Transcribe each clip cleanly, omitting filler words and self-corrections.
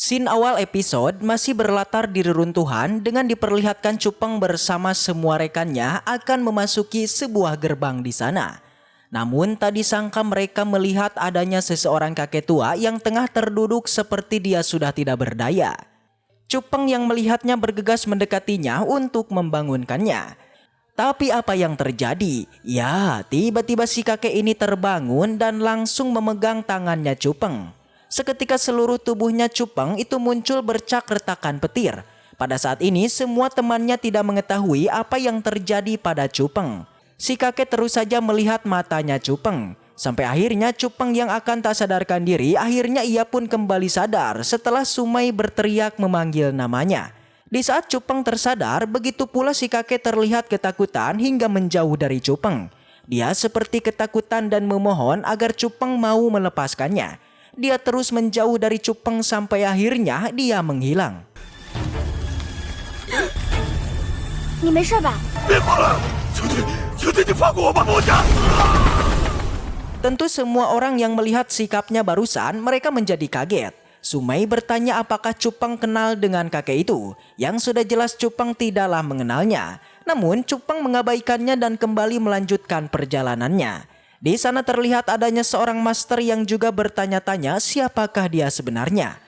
Scene awal episode masih berlatar di reruntuhan dengan diperlihatkan Cupeng bersama semua rekannya akan memasuki sebuah gerbang di sana. Namun tak disangka mereka melihat adanya seseorang kakek tua yang tengah terduduk seperti dia sudah tidak berdaya. Cupeng yang melihatnya bergegas mendekatinya untuk membangunkannya. Tapi apa yang terjadi? Ya, tiba-tiba si kakek ini terbangun dan langsung memegang tangannya Cupeng. Seketika seluruh tubuhnya Cupeng itu muncul bercak retakan petir. Pada saat ini semua temannya tidak mengetahui apa yang terjadi pada Cupeng. Si kakek terus saja melihat matanya Cupeng. Sampai akhirnya Cupeng yang akan tak sadarkan diri, akhirnya ia pun kembali sadar setelah Sumai berteriak memanggil namanya. Di saat Cupeng tersadar, begitu pula si kakek terlihat ketakutan hingga menjauh dari Cupeng. Dia seperti ketakutan dan memohon agar Cupeng mau melepaskannya. Dia terus menjauh dari Cupeng sampai akhirnya dia menghilang. Tentu semua orang yang melihat sikapnya barusan mereka menjadi kaget. Sumai bertanya apakah Cupeng kenal dengan kakek itu. Yang sudah jelas Cupeng tidaklah mengenalnya. Namun Cupeng mengabaikannya dan kembali melanjutkan perjalanannya. Di sana terlihat adanya seorang master yang juga bertanya-tanya siapakah dia sebenarnya.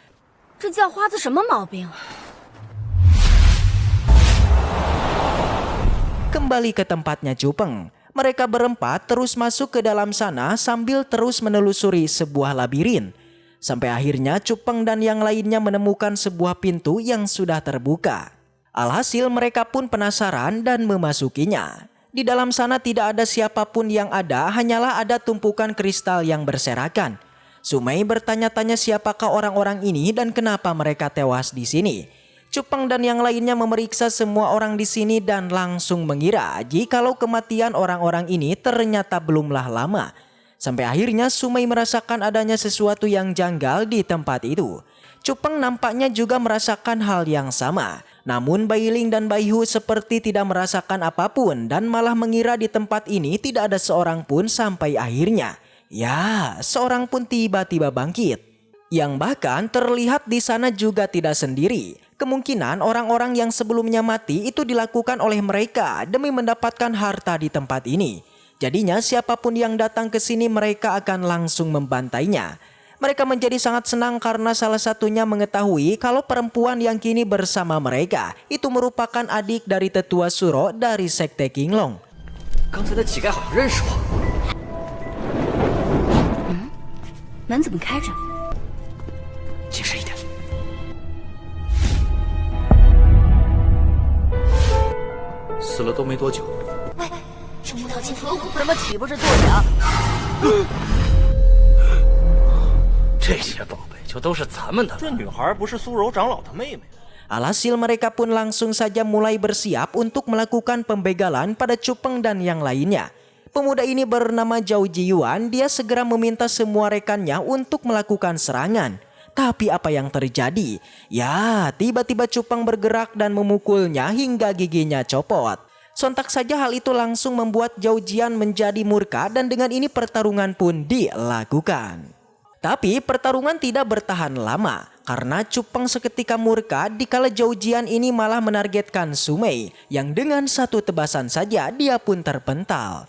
Kembali ke tempatnya Cupeng. Mereka berempat terus masuk ke dalam sana sambil terus menelusuri sebuah labirin. Sampai akhirnya Cupeng dan yang lainnya menemukan sebuah pintu yang sudah terbuka. Alhasil mereka pun penasaran dan memasukinya. Di dalam sana tidak ada siapapun yang ada, hanyalah ada tumpukan kristal yang berserakan. Sumai bertanya-tanya siapakah orang-orang ini dan kenapa mereka tewas di sini. Cupeng dan yang lainnya memeriksa semua orang di sini dan langsung mengira jikalau kematian orang-orang ini ternyata belumlah lama. Sampai akhirnya Sumai merasakan adanya sesuatu yang janggal di tempat itu. Cupeng nampaknya juga merasakan hal yang sama. Namun Bailing dan Baihu seperti tidak merasakan apapun dan malah mengira di tempat ini tidak ada seorang pun sampai akhirnya. Ya, seorang pun tiba-tiba bangkit. Yang bahkan terlihat di sana juga tidak sendiri. Kemungkinan orang-orang yang sebelumnya mati itu dilakukan oleh mereka demi mendapatkan harta di tempat ini. Jadinya siapapun yang datang ke sini mereka akan langsung membantainya. Mereka menjadi sangat senang karena salah satunya mengetahui kalau perempuan yang kini bersama mereka itu merupakan adik dari tetua Suro dari Sekte Qinglong. Alhasil mereka pun langsung saja mulai bersiap untuk melakukan pembegalan pada Cupeng dan yang lainnya. Pemuda ini bernama Zhao Jiyuan, dia segera meminta semua rekannya untuk melakukan serangan. Tapi apa yang terjadi? Ya, tiba-tiba Cupeng bergerak dan memukulnya hingga giginya copot. Sontak saja hal itu langsung membuat Zhao Jian menjadi murka dan dengan ini pertarungan pun dilakukan. Tapi pertarungan tidak bertahan lama karena Cupeng seketika murka dikala Zhao Jian ini malah menargetkan Sumai yang dengan satu tebasan saja dia pun terpental.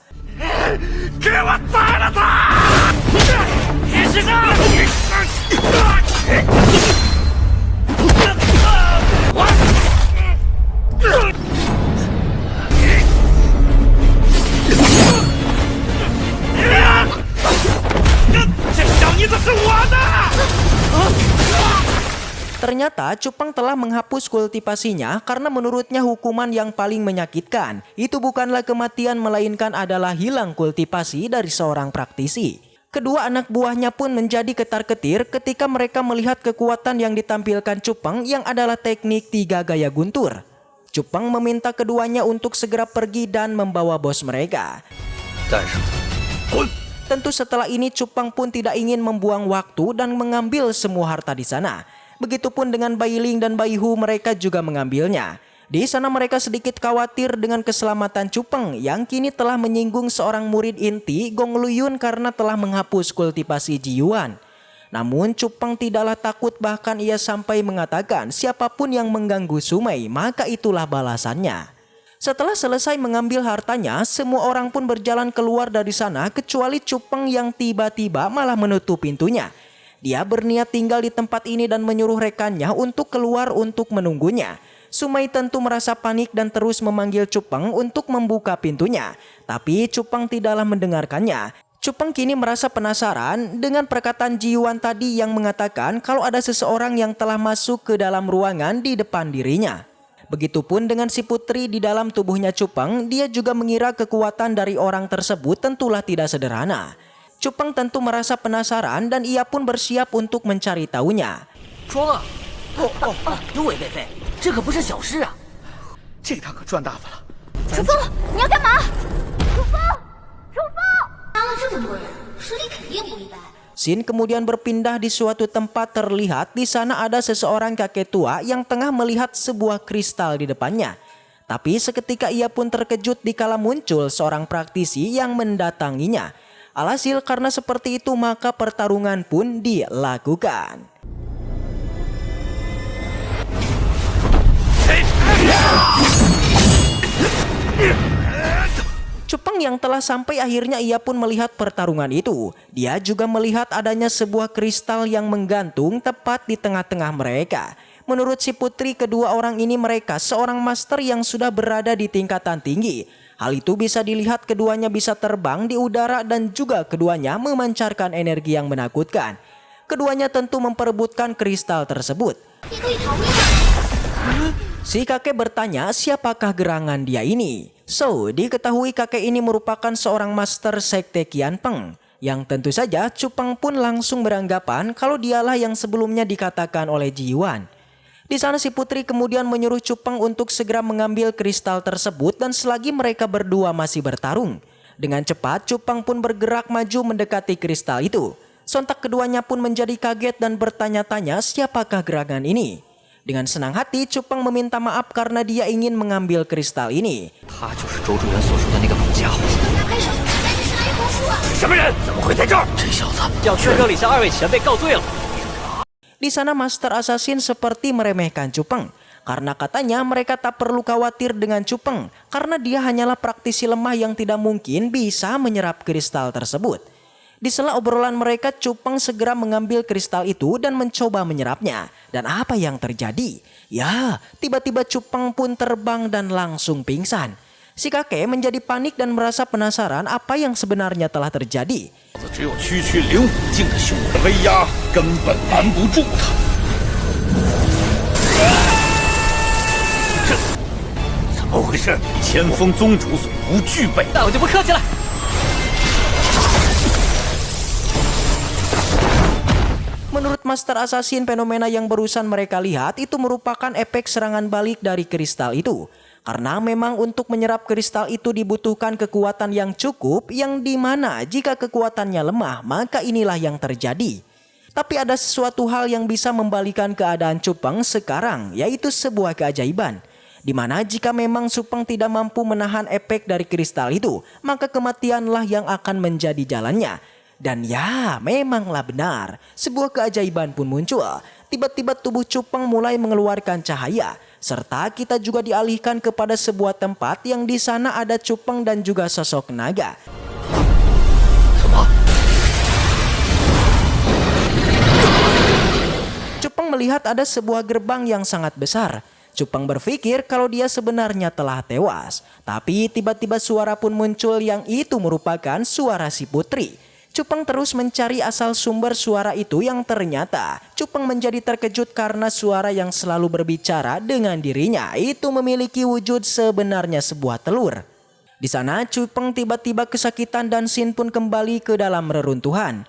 Ternyata Cupeng telah menghapus kultivasinya karena menurutnya hukuman yang paling menyakitkan itu bukanlah kematian melainkan adalah hilang kultivasi dari seorang praktisi. Kedua anak buahnya pun menjadi ketar-ketir ketika mereka melihat kekuatan yang ditampilkan Cupeng yang adalah teknik 3 gaya guntur. Cupeng meminta keduanya untuk segera pergi dan membawa bos mereka. Tentu setelah ini Cupeng pun tidak ingin membuang waktu dan mengambil semua harta di sana. Begitupun dengan Bailing dan Baihu, mereka juga mengambilnya. Di sana mereka sedikit khawatir dengan keselamatan Cupeng yang kini telah menyinggung seorang murid inti Gong Luyun karena telah menghapus kultivasi Jiyuan. Namun Cupang tidaklah takut, bahkan ia sampai mengatakan siapapun yang mengganggu Sumai maka itulah balasannya. Setelah selesai mengambil hartanya, semua orang pun berjalan keluar dari sana kecuali Cupang yang tiba-tiba malah menutup pintunya. Dia berniat tinggal di tempat ini dan menyuruh rekannya untuk keluar untuk menunggunya. Sumai tentu merasa panik dan terus memanggil Cupang untuk membuka pintunya. Tapi Cupang tidaklah mendengarkannya. Cupang kini merasa penasaran dengan perkataan Jiwan tadi yang mengatakan kalau ada seseorang yang telah masuk ke dalam ruangan di depan dirinya. Begitupun dengan si putri di dalam tubuhnya Cupang, dia juga mengira kekuatan dari orang tersebut tentulah tidak sederhana. Cupang tentu merasa penasaran dan ia pun bersiap untuk mencari tahunya. 诸位辈辈，这可不是小事啊！这趟可赚大发了。楚风，你要干嘛？楚风，杀了这么多人，实力肯定不一般。 Scene kemudian berpindah di suatu tempat. Terlihat di sana ada seseorang kakek tua yang tengah melihat sebuah kristal di depannya. Tapi seketika ia pun terkejut dikala muncul seorang praktisi yang mendatanginya. Alhasil karena seperti itu maka pertarungan pun dilakukan. Cupang yang telah sampai akhirnya ia pun melihat pertarungan itu. Dia juga melihat adanya sebuah kristal yang menggantung tepat di tengah-tengah mereka. Menurut si putri, kedua orang ini mereka seorang master yang sudah berada di tingkatan tinggi. Hal itu bisa dilihat keduanya bisa terbang di udara dan juga keduanya memancarkan energi yang menakutkan. Keduanya tentu memperebutkan kristal tersebut. Si kakek bertanya siapakah gerangan dia ini. So, diketahui kakek ini merupakan seorang master sekte Qianpeng. Yang tentu saja Cupang pun langsung beranggapan kalau dialah yang sebelumnya dikatakan oleh Jiwan. Di sana si putri kemudian menyuruh Cupang untuk segera mengambil kristal tersebut dan selagi mereka berdua masih bertarung. Dengan cepat Cupang pun bergerak maju mendekati kristal itu. Sontak keduanya pun menjadi kaget dan bertanya-tanya siapakah gerangan ini. Dengan senang hati Cupang meminta maaf karena dia ingin mengambil kristal ini. Di sana Master Assassin seperti meremehkan Cupang karena katanya mereka tak perlu khawatir dengan Cupang karena dia hanyalah praktisi lemah yang tidak mungkin bisa menyerap kristal tersebut. Di sela obrolan mereka, Cupang segera mengambil kristal itu dan mencoba menyerapnya. Dan apa yang terjadi? Ya, tiba-tiba Cupang pun terbang dan langsung pingsan. Si kakek menjadi panik dan merasa penasaran apa yang sebenarnya telah terjadi. Menurut Master Assassin, fenomena yang barusan mereka lihat itu merupakan efek serangan balik dari kristal itu. Karena memang untuk menyerap kristal itu dibutuhkan kekuatan yang cukup, yang dimana jika kekuatannya lemah maka inilah yang terjadi. Tapi ada sesuatu hal yang bisa membalikan keadaan Cupang sekarang, yaitu sebuah keajaiban. Dimana jika memang Cupang tidak mampu menahan efek dari kristal itu, maka kematianlah yang akan menjadi jalannya. Dan ya, memanglah benar, sebuah keajaiban pun muncul. Tiba-tiba tubuh Cupang mulai mengeluarkan cahaya, serta kita juga dialihkan kepada sebuah tempat yang di sana ada Cupang dan juga sosok naga. Cupang melihat ada sebuah gerbang yang sangat besar. Cupang berpikir kalau dia sebenarnya telah tewas. Tapi tiba-tiba suara pun muncul yang itu merupakan suara si putri. Cupang terus mencari asal sumber suara itu yang ternyata Cupang menjadi terkejut karena suara yang selalu berbicara dengan dirinya itu memiliki wujud sebenarnya sebuah telur. Di sana Cupang tiba-tiba kesakitan dan Xin pun kembali ke dalam reruntuhan.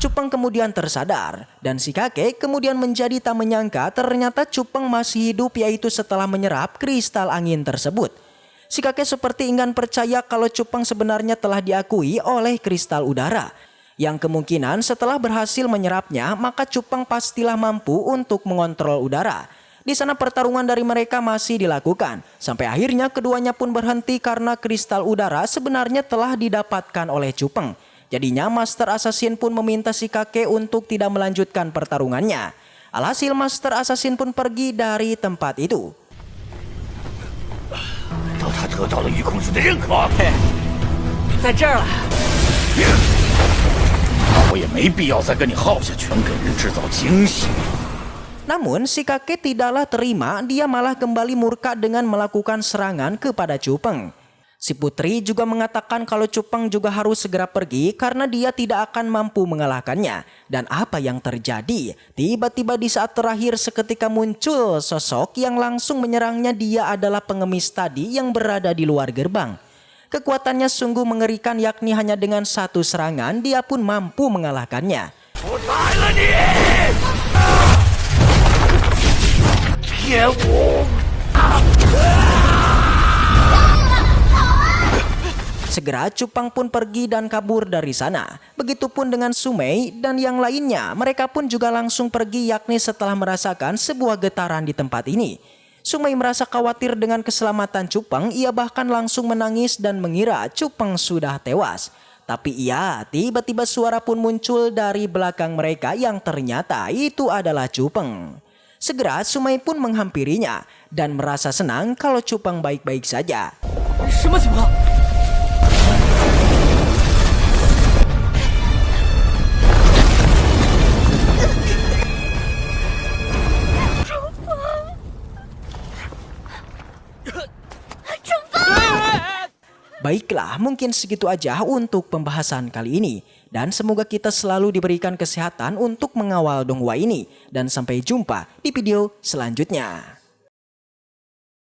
Cupang kemudian tersadar dan si kakek kemudian menjadi tak menyangka ternyata Cupang masih hidup, yaitu setelah menyerap kristal angin tersebut. Si kakek seperti enggan percaya kalau Cupang sebenarnya telah diakui oleh kristal udara. Yang kemungkinan setelah berhasil menyerapnya maka Cupang pastilah mampu untuk mengontrol udara. Di sana pertarungan dari mereka masih dilakukan. Sampai akhirnya keduanya pun berhenti karena kristal udara sebenarnya telah didapatkan oleh Cupeng. Jadinya Master Assassin pun meminta si kakek untuk tidak melanjutkan pertarungannya. Alhasil Master Assassin pun pergi dari tempat itu. 到他得到了玉公子的认可，在这儿了。那我也没必要再跟你耗下去，能给人制造惊喜。 Namun si kakek tidaklah terima, dia malah kembali murka dengan melakukan serangan kepada Cupeng. Si putri juga mengatakan kalau Cupeng juga harus segera pergi karena dia tidak akan mampu mengalahkannya. Dan apa yang terjadi? Tiba-tiba di saat terakhir seketika muncul sosok yang langsung menyerangnya. Dia adalah pengemis tadi yang berada di luar gerbang. Kekuatannya sungguh mengerikan, yakni hanya dengan satu serangan dia pun mampu mengalahkannya. 我来了你！骗我！ Segera Cupang pun pergi dan kabur dari sana. Begitupun dengan Sumei dan yang lainnya. Mereka pun juga langsung pergi, yakni setelah merasakan sebuah getaran di tempat ini. Sumei merasa khawatir dengan keselamatan Cupang. Ia bahkan langsung menangis dan mengira Cupang sudah tewas. Tapi iya, tiba-tiba suara pun muncul dari belakang mereka yang ternyata itu adalah Cupang. Segera Sumei pun menghampirinya dan merasa senang kalau Cupang baik-baik saja. 什么情况？ Baiklah, mungkin segitu aja untuk pembahasan kali ini. Dan semoga kita selalu diberikan kesehatan untuk mengawal donghua ini. Dan sampai jumpa di video selanjutnya.